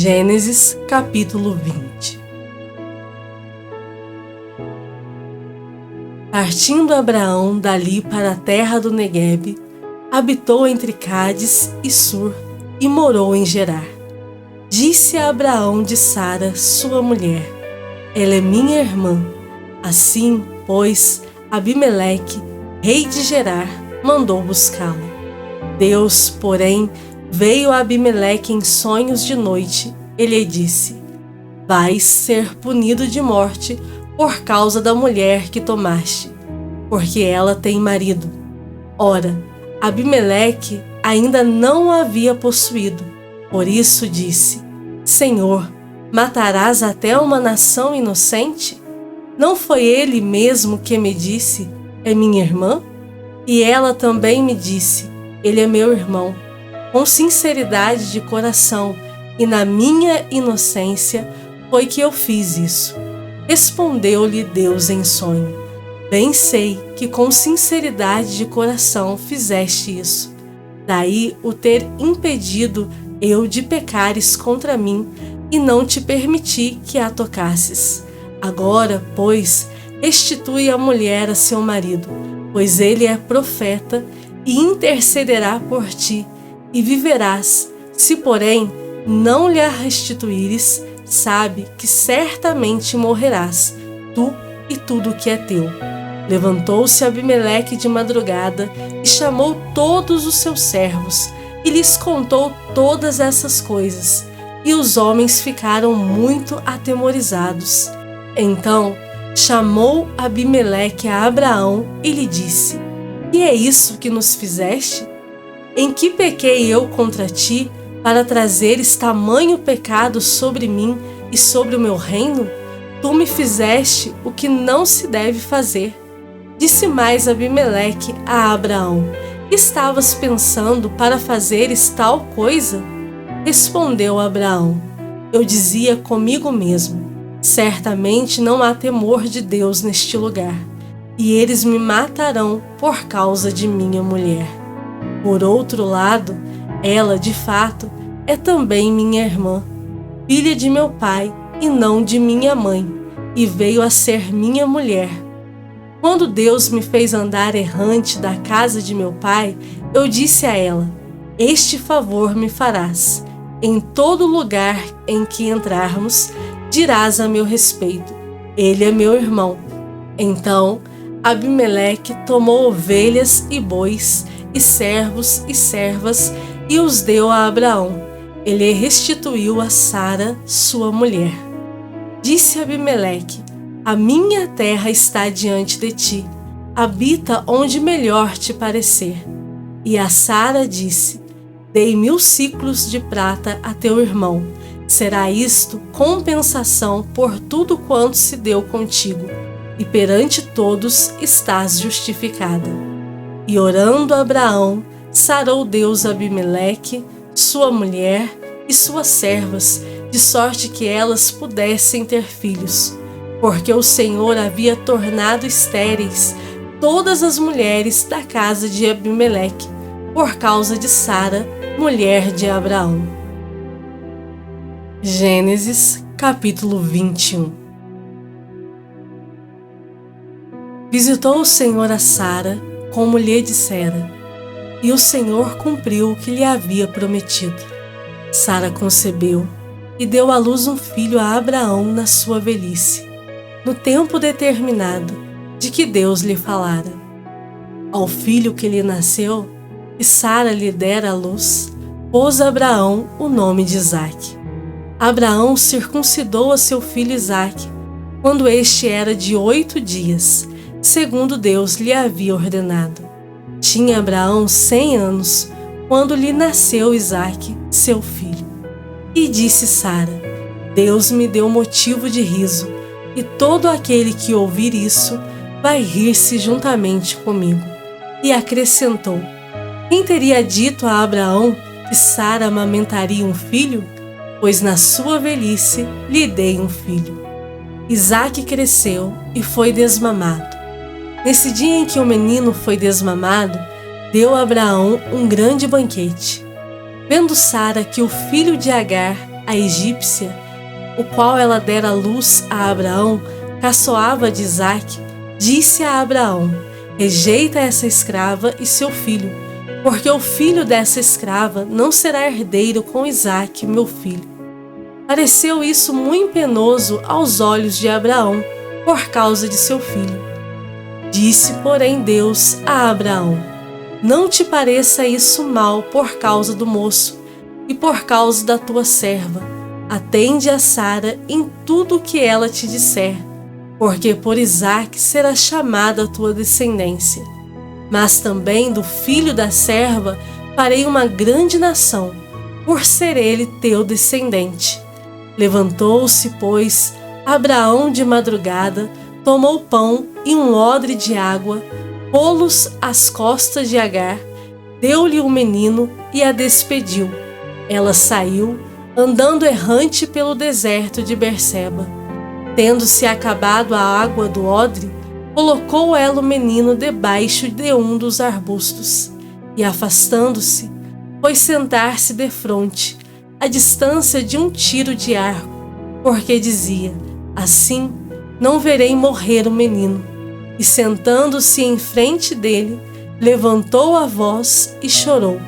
Gênesis capítulo 20. Partindo Abraão dali para a terra do Neguebe, habitou entre Cádiz e Sur e morou em Gerar. Disse a Abraão de Sara, sua mulher: ela é minha irmã. Assim, pois, Abimeleque, rei de Gerar, mandou buscá-la. Deus, porém, veio a Abimeleque em sonhos de noite e lhe disse: vais ser punido de morte por causa da mulher que tomaste, porque ela tem marido. Ora, Abimeleque ainda não a havia possuído, por isso disse: Senhor, matarás até uma nação inocente? Não foi ele mesmo que me disse: é minha irmã? E ela também me disse: ele é meu irmão. Com sinceridade de coração e na minha inocência foi que eu fiz isso. Respondeu-lhe Deus em sonho: bem sei que com sinceridade de coração fizeste isso. Daí o ter impedido eu de pecares contra mim e não te permiti que a tocasses. Agora, pois, restitui a mulher a seu marido, pois ele é profeta e intercederá por ti, e viverás. Se, porém, não lhe a restituíres, sabe que certamente morrerás, tu e tudo que é teu. Levantou-se Abimeleque de madrugada e chamou todos os seus servos e lhes contou todas essas coisas, e os homens ficaram muito atemorizados. Então chamou Abimeleque a Abraão e lhe disse: que é isso que nos fizeste? Em que pequei eu contra ti, para trazeres tamanho pecado sobre mim e sobre o meu reino? Tu me fizeste o que não se deve fazer. Disse mais Abimeleque a Abraão: estavas pensando para fazeres tal coisa? Respondeu Abraão: eu dizia comigo mesmo: certamente não há temor de Deus neste lugar, e eles me matarão por causa de minha mulher. Por outro lado, ela, de fato, é também minha irmã, filha de meu pai e não de minha mãe, e veio a ser minha mulher. Quando Deus me fez andar errante da casa de meu pai, eu disse a ela: este favor me farás. Em todo lugar em que entrarmos, dirás a meu respeito: ele é meu irmão. Então Abimeleque tomou ovelhas e bois, e servos e servas, e os deu a Abraão. Ele restituiu a Sara, sua mulher. Disse Abimeleque: a minha terra está diante de ti, habita onde melhor te parecer. E a Sara disse: dei 1000 siclos de prata a teu irmão. Será isto compensação por tudo quanto se deu contigo, e perante todos estás justificada. E orando Abraão, sarou Deus Abimeleque, sua mulher e suas servas, de sorte que elas pudessem ter filhos, porque o Senhor havia tornado estéreis todas as mulheres da casa de Abimeleque, por causa de Sara, mulher de Abraão. Gênesis capítulo 21. Visitou o Senhor a Sara, como lhe dissera, e o Senhor cumpriu o que lhe havia prometido. Sara concebeu e deu à luz um filho a Abraão na sua velhice, no tempo determinado de que Deus lhe falara. Ao filho que lhe nasceu, e Sara lhe dera à luz, pôs Abraão o nome de Isaque. Abraão circuncidou a seu filho Isaque, quando este era de 8 dias, segundo Deus lhe havia ordenado. Tinha Abraão 100 anos, quando lhe nasceu Isaque, seu filho. E disse Sara: Deus me deu motivo de riso, e todo aquele que ouvir isso vai rir-se juntamente comigo. E acrescentou: quem teria dito a Abraão que Sara amamentaria um filho? Pois na sua velhice lhe dei um filho. Isaque cresceu e foi desmamado. Nesse dia em que o menino foi desmamado, deu a Abraão um grande banquete. Vendo Sara que o filho de Agar, a egípcia, o qual ela dera luz a Abraão, caçoava de Isaque, disse a Abraão: rejeita essa escrava e seu filho, porque o filho dessa escrava não será herdeiro com Isaque, meu filho. Pareceu isso muito penoso aos olhos de Abraão, por causa de seu filho. Disse, porém, Deus a Abraão: não te pareça isso mal por causa do moço e por causa da tua serva. Atende a Sara em tudo o que ela te disser, porque por Isaque será chamada a tua descendência. Mas também do filho da serva farei uma grande nação, por ser ele teu descendente. Levantou-se, pois, Abraão de madrugada, tomou pão e um odre de água, pô-los às costas de Agar, deu-lhe o menino e a despediu. Ela saiu, andando errante pelo deserto de Berseba. Tendo-se acabado a água do odre, colocou ela o menino debaixo de um dos arbustos, e afastando-se, foi sentar-se defronte, à distância de um tiro de arco, porque dizia: assim não verei morrer o menino. E sentando-se em frente dele, levantou a voz e chorou.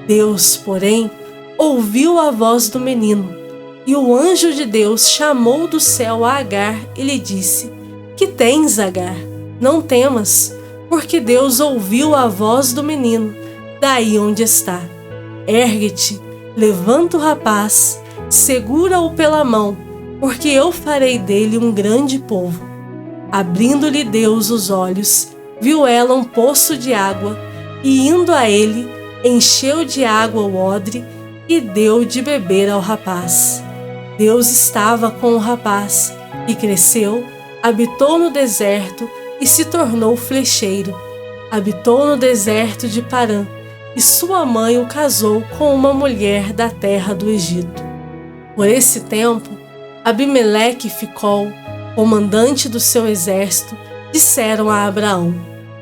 Deus, porém, ouviu a voz do menino, e o anjo de Deus chamou do céu a Agar e lhe disse: que tens, Agar? Não temas, porque Deus ouviu a voz do menino, daí onde está. Ergue-te, levanta o rapaz, segura-o pela mão, porque eu farei dele um grande povo. Abrindo-lhe Deus os olhos, viu ela um poço de água, e indo a ele, encheu de água o odre e deu de beber ao rapaz. Deus estava com o rapaz, e cresceu, habitou no deserto e se tornou flecheiro. Habitou no deserto de Parã, e sua mãe o casou com uma mulher da terra do Egito. Por esse tempo, Abimeleque e Ficol, comandante do seu exército, disseram a Abraão: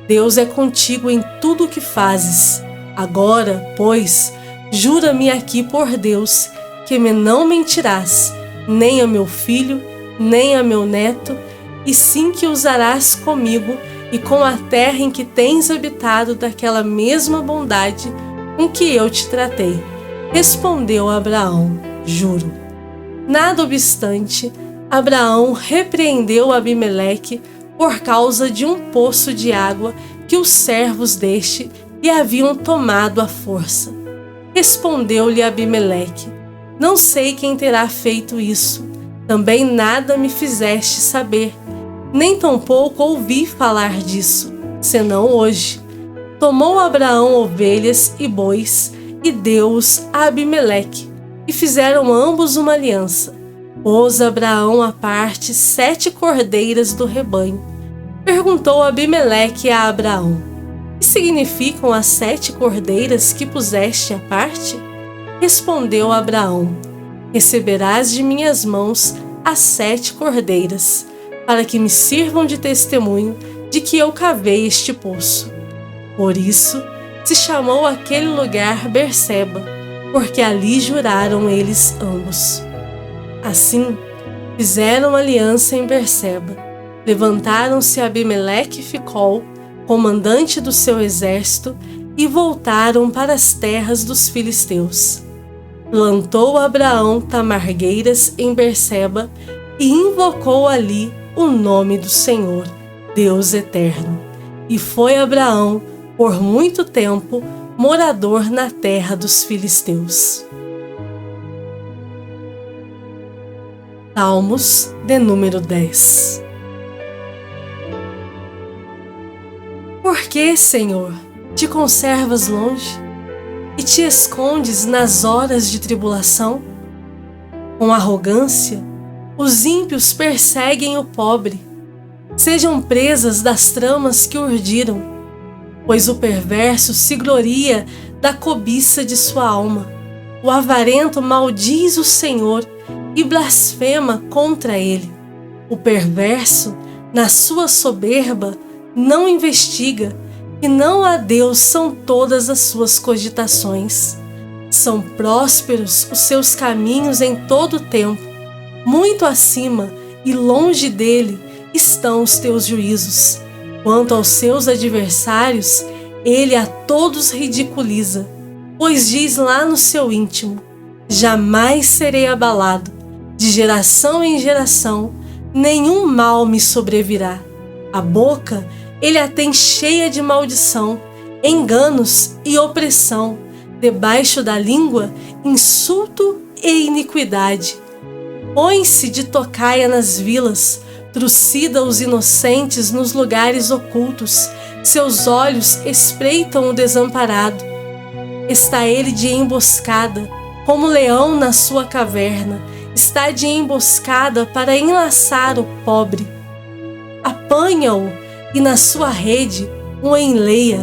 Deus é contigo em tudo o que fazes. Agora, pois, jura-me aqui por Deus que me não mentirás, nem a meu filho, nem a meu neto, e sim que usarás comigo e com a terra em que tens habitado daquela mesma bondade com que eu te tratei. Respondeu Abraão: juro. Nada obstante, Abraão repreendeu Abimeleque por causa de um poço de água que os servos deste lhe haviam tomado à força. Respondeu-lhe Abimeleque: não sei quem terá feito isso, também nada me fizeste saber, nem tampouco ouvi falar disso, senão hoje. Tomou Abraão ovelhas e bois e deu-os a Abimeleque, e fizeram ambos uma aliança. Pôs Abraão à parte 7 cordeiras do rebanho. Perguntou Abimeleque a Abraão: que significam as 7 cordeiras que puseste à parte? Respondeu Abraão: receberás de minhas mãos as 7 cordeiras, para que me sirvam de testemunho de que eu cavei este poço. Por isso se chamou aquele lugar Berseba, porque ali juraram eles ambos. Assim, fizeram aliança em Berseba. Levantaram-se Abimeleque e Ficol, comandante do seu exército, e voltaram para as terras dos filisteus. Plantou Abraão tamargueiras em Berseba e invocou ali o nome do Senhor, Deus eterno. E foi Abraão, por muito tempo, morador na terra dos filisteus. Salmos de número 10. Por que, Senhor, te conservas longe e te escondes nas horas de tribulação? Com arrogância, os ímpios perseguem o pobre, sejam presas das tramas que urdiram, pois o perverso se gloria da cobiça de sua alma. O avarento maldiz o Senhor e blasfema contra ele. O perverso, na sua soberba, não investiga, e não a Deus são todas as suas cogitações. São prósperos os seus caminhos em todo o tempo. Muito acima e longe dele estão os teus juízos. Quanto aos seus adversários, ele a todos ridiculiza, pois diz lá no seu íntimo: jamais serei abalado, de geração em geração, nenhum mal me sobrevirá. A boca ele a tem cheia de maldição, enganos e opressão, debaixo da língua insulto e iniquidade. Põe-se de tocaia nas vilas, trucida os inocentes nos lugares ocultos, seus olhos espreitam o desamparado. Está ele de emboscada, como leão na sua caverna, está de emboscada para enlaçar o pobre. Apanha-o e na sua rede o enleia.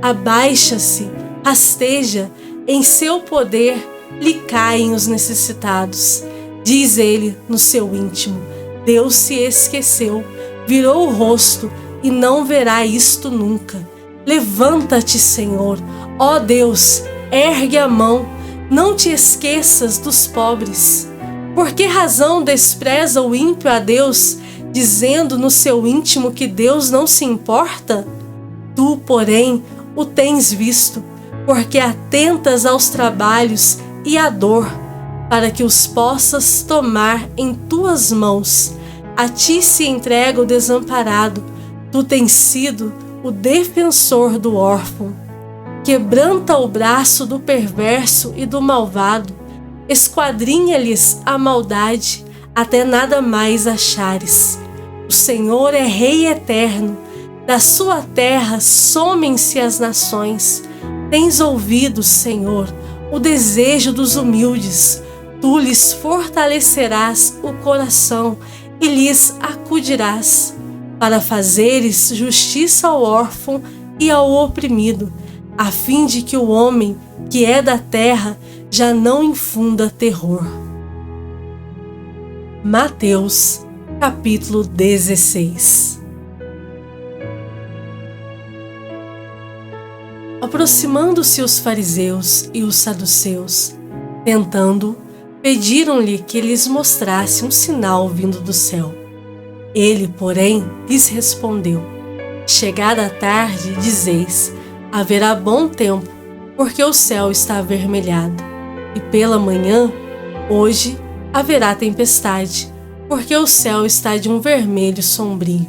Abaixa-se, rasteja, em seu poder lhe caem os necessitados. Diz ele no seu íntimo: Deus se esqueceu, virou o rosto e não verá isto nunca. Levanta-te, Senhor, ó Deus, ergue a mão, não te esqueças dos pobres. Por que razão despreza o ímpio a Deus, dizendo no seu íntimo que Deus não se importa? Tu, porém, o tens visto, porque atentas aos trabalhos e à dor, para que os possas tomar em tuas mãos. A ti se entrega o desamparado, tu tens sido o defensor do órfão. Quebranta o braço do perverso e do malvado, esquadrinha-lhes a maldade, até nada mais achares. O Senhor é Rei eterno, da sua terra somem-se as nações. Tens ouvido, Senhor, o desejo dos humildes, tu lhes fortalecerás o coração e lhes acudirás, para fazeres justiça ao órfão e ao oprimido, a fim de que o homem que é da terra já não infunda terror. Mateus, capítulo 16. Aproximando-se os fariseus e os saduceus, tentando, pediram-lhe que lhes mostrasse um sinal vindo do céu. Ele, porém, lhes respondeu: chegada a tarde, dizeis: haverá bom tempo, porque o céu está avermelhado. E pela manhã, hoje, haverá tempestade, porque o céu está de um vermelho sombrio.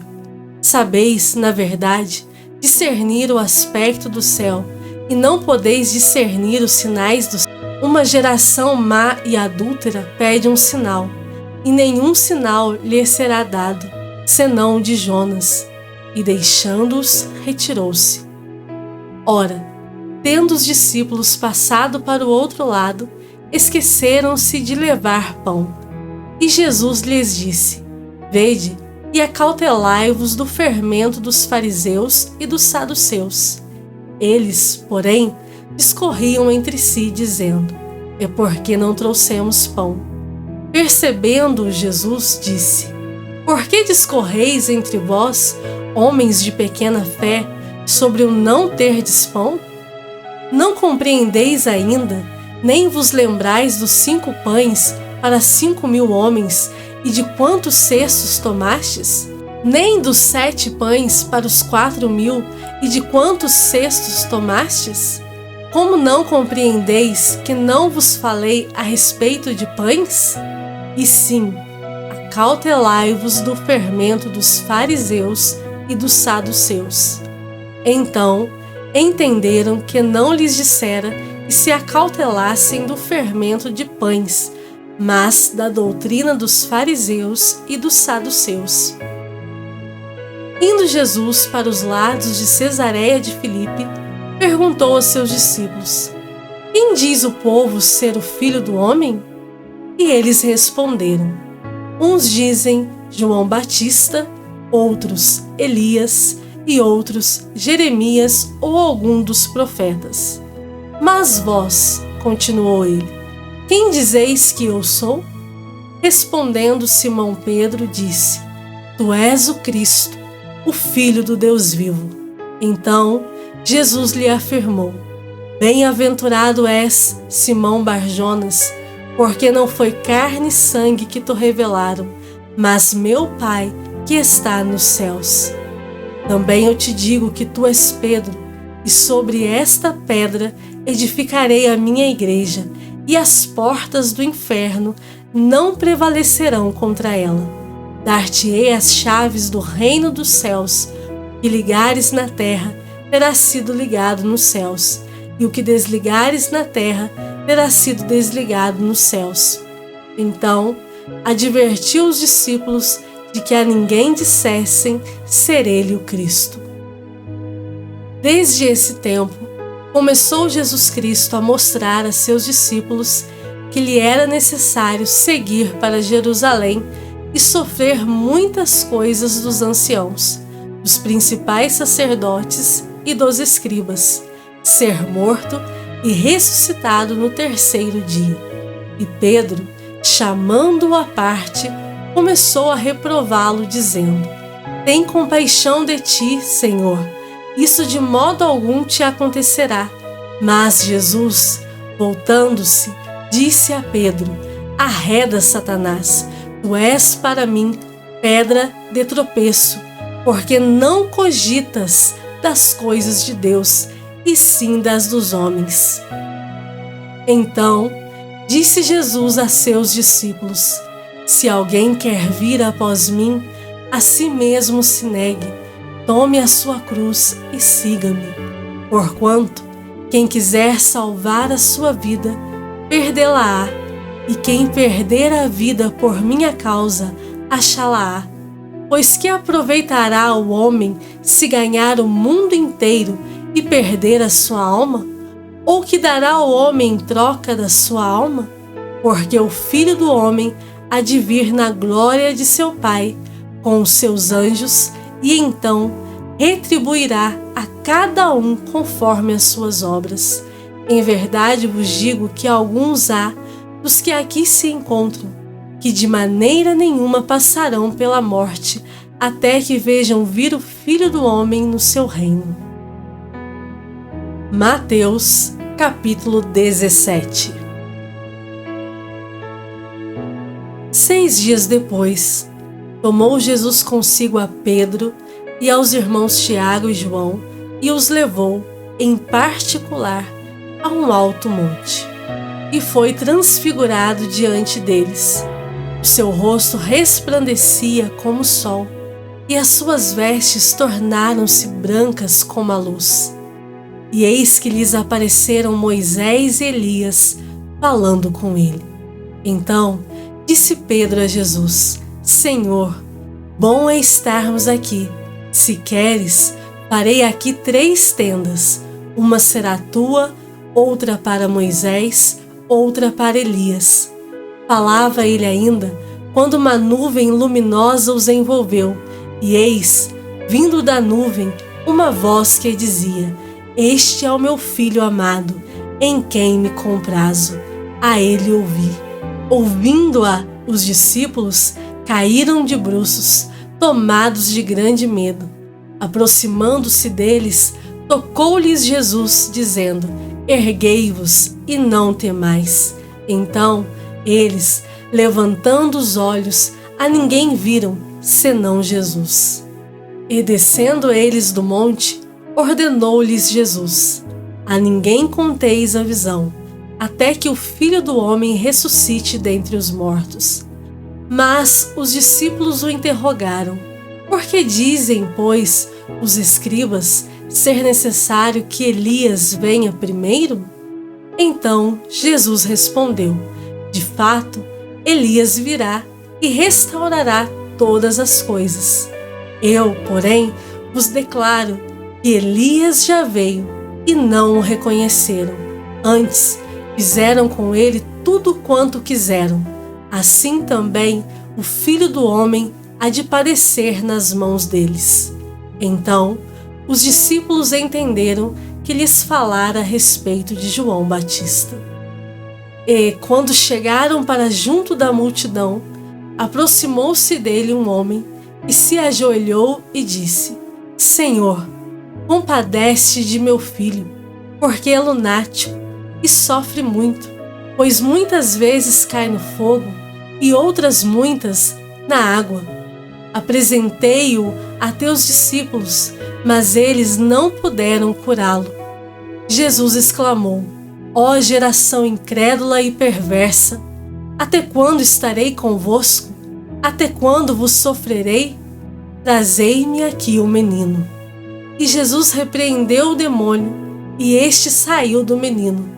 Sabeis, na verdade, discernir o aspecto do céu, e não podeis discernir os sinais do céu. Uma geração má e adúltera pede um sinal, e nenhum sinal lhe será dado, senão o de Jonas. E deixando-os, retirou-se. Ora, tendo os discípulos passado para o outro lado, esqueceram-se de levar pão. E Jesus lhes disse: vede, e acautelai-vos do fermento dos fariseus e dos saduceus. Eles, porém, discorriam entre si, dizendo: é porque não trouxemos pão. Percebendo-o, Jesus disse: por que discorreis entre vós, homens de pequena fé, sobre o não terdes pão? Não compreendeis ainda, nem vos lembrais dos 5 pães para 5.000 homens, e de quantos cestos tomastes? Nem dos 7 pães para os 4.000, e de quantos cestos tomastes? Como não compreendeis que não vos falei a respeito de pães? E sim, acautelai-vos do fermento dos fariseus e dos saduceus. Então entenderam que não lhes dissera que se acautelassem do fermento de pães, mas da doutrina dos fariseus e dos saduceus. Indo Jesus para os lados de Cesareia de Filipe, perguntou aos seus discípulos: quem diz o povo ser o Filho do Homem? E eles responderam: uns dizem João Batista, outros Elias, e outros Jeremias ou algum dos profetas. Mas vós, continuou ele, quem dizeis que eu sou? Respondendo Simão Pedro, disse: tu és o Cristo, o Filho do Deus vivo. Então Jesus lhe afirmou: Bem-aventurado és, Simão Bar-Jonas, porque não foi carne e sangue que te revelaram, mas meu Pai que está nos céus. Também eu te digo que tu és Pedro, e sobre esta pedra edificarei a minha igreja, e as portas do inferno não prevalecerão contra ela. Dar-te-ei as chaves do reino dos céus. O que ligares na terra terá sido ligado nos céus, e o que desligares na terra terá sido desligado nos céus. Então, advertiu os discípulos de que a ninguém dissessem ser ele o Cristo. Desde esse tempo, começou Jesus Cristo a mostrar a seus discípulos que lhe era necessário seguir para Jerusalém e sofrer muitas coisas dos anciãos, dos principais sacerdotes e dos escribas, ser morto e ressuscitado no terceiro dia. E Pedro, chamando-o à parte, começou a reprová-lo, dizendo: Tem compaixão de ti, Senhor, isso de modo algum te acontecerá. Mas Jesus, voltando-se, disse a Pedro: Arreda, Satanás, tu és para mim pedra de tropeço, porque não cogitas das coisas de Deus, e sim das dos homens. Então, disse Jesus a seus discípulos: Se alguém quer vir após mim, a si mesmo se negue, tome a sua cruz e siga-me. Porquanto, quem quiser salvar a sua vida, perdê-la-á, e quem perder a vida por minha causa, achá-la-á. Pois que aproveitará o homem se ganhar o mundo inteiro e perder a sua alma? Ou que dará o homem em troca da sua alma? Porque o Filho do Homem há de vir na glória de seu Pai com os seus anjos, e então retribuirá a cada um conforme as suas obras. Em verdade vos digo que alguns há dos que aqui se encontram, que de maneira nenhuma passarão pela morte, até que vejam vir o Filho do Homem no seu reino. Mateus, capítulo 17. 6 dias depois, tomou Jesus consigo a Pedro e aos irmãos Tiago e João, e os levou, em particular, a um alto monte, e foi transfigurado diante deles. O seu rosto resplandecia como o sol, e as suas vestes tornaram-se brancas como a luz. E eis que lhes apareceram Moisés e Elias, falando com ele. Então disse Pedro a Jesus: Senhor, bom é estarmos aqui. Se queres, farei aqui 3 tendas. Uma será tua, outra para Moisés, outra para Elias. Falava ele ainda, quando uma nuvem luminosa os envolveu, e eis, vindo da nuvem, uma voz que dizia: Este é o meu filho amado, em quem me comprazo. A ele ouvi. Ouvindo-a, os discípulos caíram de bruços, tomados de grande medo. Aproximando-se deles, tocou-lhes Jesus, dizendo: Erguei-vos e não temais. Então eles, levantando os olhos, a ninguém viram, senão Jesus. E descendo eles do monte, ordenou-lhes Jesus: A ninguém conteis a visão, até que o Filho do Homem ressuscite dentre os mortos. Mas os discípulos o interrogaram: Por que dizem, pois, os escribas ser necessário que Elias venha primeiro? Então Jesus respondeu: De fato, Elias virá e restaurará todas as coisas. Eu, porém, vos declaro que Elias já veio e não o reconheceram. Antes, fizeram com ele tudo quanto quiseram. Assim também o Filho do Homem há de padecer nas mãos deles. Então, os discípulos entenderam que lhes falara a respeito de João Batista. E, quando chegaram para junto da multidão, aproximou-se dele um homem e se ajoelhou e disse: Senhor, compadece de meu filho, porque é lunático e sofre muito, pois muitas vezes cai no fogo e outras muitas na água. Apresentei-o a teus discípulos, mas eles não puderam curá-lo. Jesus exclamou: Ó geração incrédula e perversa, até quando estarei convosco? Até quando vos sofrerei? Trazei-me aqui o menino. E Jesus repreendeu o demônio, e este saiu do menino,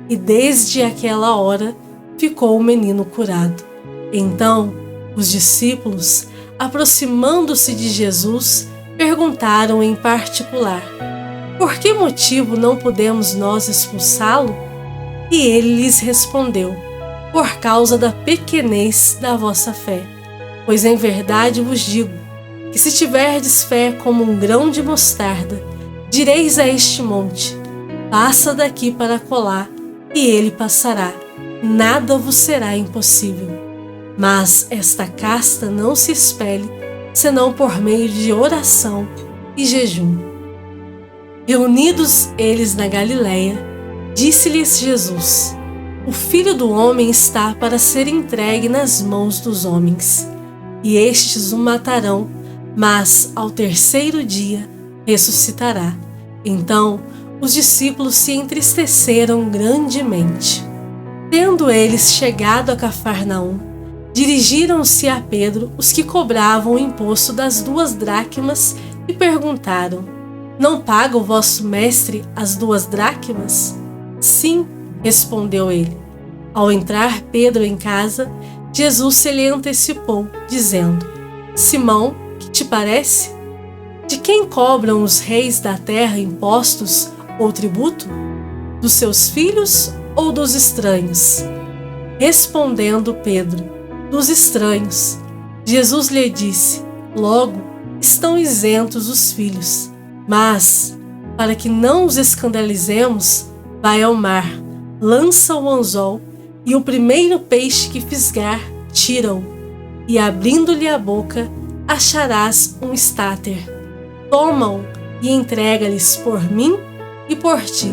e desde aquela hora ficou o menino curado. Então, os discípulos, aproximando-se de Jesus, perguntaram em particular: Por que motivo não podemos nós expulsá-lo? E ele lhes respondeu: Por causa da pequenez da vossa fé. Pois em verdade vos digo, que se tiverdes fé como um grão de mostarda, direis a este monte: passa daqui para acolá, e ele passará. Nada vos será impossível. Mas esta casta não se espelhe, senão por meio de oração e jejum. Reunidos eles na Galileia, disse-lhes Jesus: O Filho do Homem está para ser entregue nas mãos dos homens, e estes o matarão, mas ao terceiro dia ressuscitará. Então os discípulos se entristeceram grandemente. Tendo eles chegado a Cafarnaum, dirigiram-se a Pedro os que cobravam o imposto das 2 dracmas e perguntaram: Não paga o vosso mestre as 2 dracmas? Sim, respondeu ele. Ao entrar Pedro em casa, Jesus se lhe antecipou, dizendo: Simão, que te parece? De quem cobram os reis da terra impostos ou tributo? Dos seus filhos ou dos estranhos? Respondendo Pedro: Dos estranhos. Jesus lhe disse: Logo, estão isentos os filhos. Mas, para que não os escandalizemos, vai ao mar, lança o anzol, e o primeiro peixe que fisgar, tira-o, e abrindo-lhe a boca, acharás um estáter. Toma-o e entrega-lhes por mim e por ti.